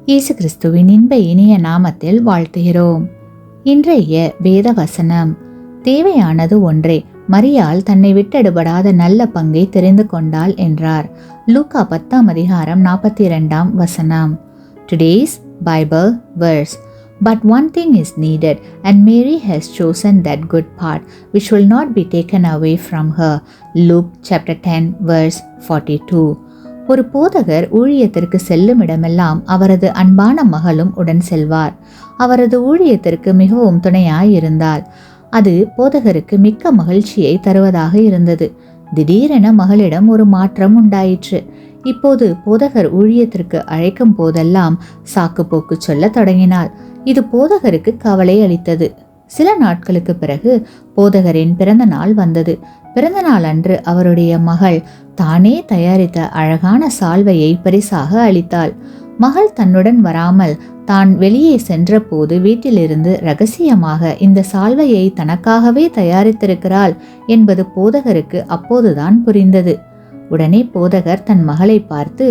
இயேசு கிறிஸ்துவின் இன்ப இனிய நாமத்தில் வாழ்த்துகிறோம். இன்றைய வேத வசனம், தேவையானது ஒன்றே, மரியாள் தன்னை விட்டெடுபடாத நல்ல பங்கை தெரிந்து கொண்டாள் என்றார். லூக்கா 10:42. Today's Bible verse. But one thing is needed, and Mary has chosen that good part, which will not be taken away from her. Luke chapter 10 verse 42. ஒரு போதகர் ஊழியத்திற்கு செல்லும் இடமெல்லாம் அவரது அன்பான மகளும் உடன் செல்வார். அவரது ஊழியத்திற்கு மிகவும் துணையாயிருந்தாள். அது போதகருக்கு மிக்க மகிழ்ச்சியை தருவதாக இருந்தது. திடீரென மகளிடம் ஒரு மாற்றம் உண்டாயிற்று. இப்போது போதகர் ஊழியத்திற்கு அழைக்கும் போதெல்லாம் சாக்கு போக்கு சொல்ல தொடங்கினாள். இது போதகருக்கு கவலை அளித்தது. சில நாட்களுக்கு பிறகு போதகரின் பிறந்த நாள் வந்தது. பிறந்த நாள் அன்று அவருடைய மகள் தானே தயாரித்த அழகான சால்வையை பரிசாக அளித்தாள். மகள் தன்னுடன் வராமல் தான் வெளியே சென்ற போது வீட்டிலிருந்து ரகசியமாக இந்த சால்வையை தனக்காகவே தயாரித்திருக்கிறாள் என்பது போதகருக்கு அப்போதுதான் புரிந்தது. உடனே போதகர் தன் மகளை பார்த்து,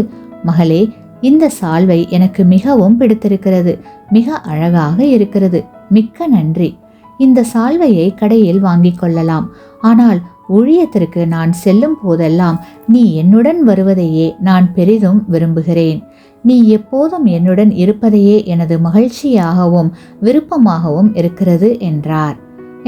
மகளே, இந்த சால்வை எனக்கு மிகவும் பிடித்திருக்கிறது, மிக அழகாக இருக்கிறது, மிக்க நன்றி. இந்த சால்வையை கடையில் வாங்கிக் கொள்ளலாம். ஆனால் ஊழியத்திற்கு நான் செல்லும் போதெல்லாம் நீ என்னுடன் வருவதையே நான் பெரிதும் விரும்புகிறேன். நீ எப்போதும் என்னுடன் இருப்பதையே எனது மகிழ்ச்சியாகவும் விருப்பமாகவும் இருக்கிறது என்றார்.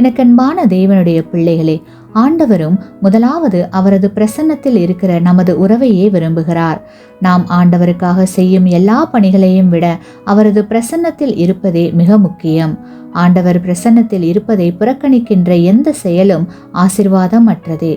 எனக்கன்பான தேவனுடைய பிள்ளைகளே, ஆண்டவரும் முதலாவது அவரது பிரசன்னத்தில் இருக்கிற நமது உறவையே விரும்புகிறார். நாம் ஆண்டவருக்காக செய்யும் எல்லா பணிகளையும் விட அவரது பிரசன்னத்தில் இருப்பதே மிக முக்கியம். ஆண்டவர் பிரசன்னத்தில் இருப்பதை புறக்கணிக்கின்ற எந்த செயலும் ஆசீர்வாதம் அற்றதே.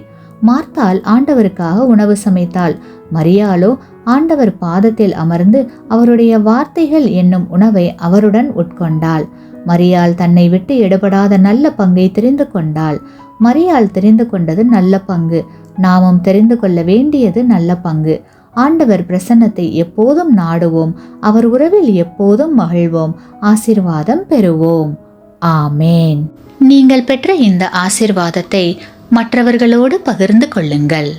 மார்த்தாள் ஆண்டவருக்காக உணவு சமைத்தாள். மரியாளோ ஆண்டவர் பாதத்தில் அமர்ந்து அவருடைய வார்த்தைகள் என்னும் உணவை அவருடன் உட்கொண்டாள். மரியாள் தன்னை விட்டு எடுபடாத நல்ல பங்கை தெரிந்து கொண்டாள். மரியாள் தெரிந்து கொண்டது நல்ல பங்கு. நாமும் தெரிந்து கொள்ள வேண்டியது நல்ல பங்கு. ஆண்டவர் பிரசன்னத்தை எப்போதும் நாடுவோம். அவர் உறவில் எப்போதும் மகிழ்வோம். ஆசீர்வாதம் பெறுவோம். ஆமேன். நீங்கள் பெற்ற இந்த ஆசீர்வாதத்தை மற்றவர்களோடு பகிர்ந்து கொள்ளுங்கள்.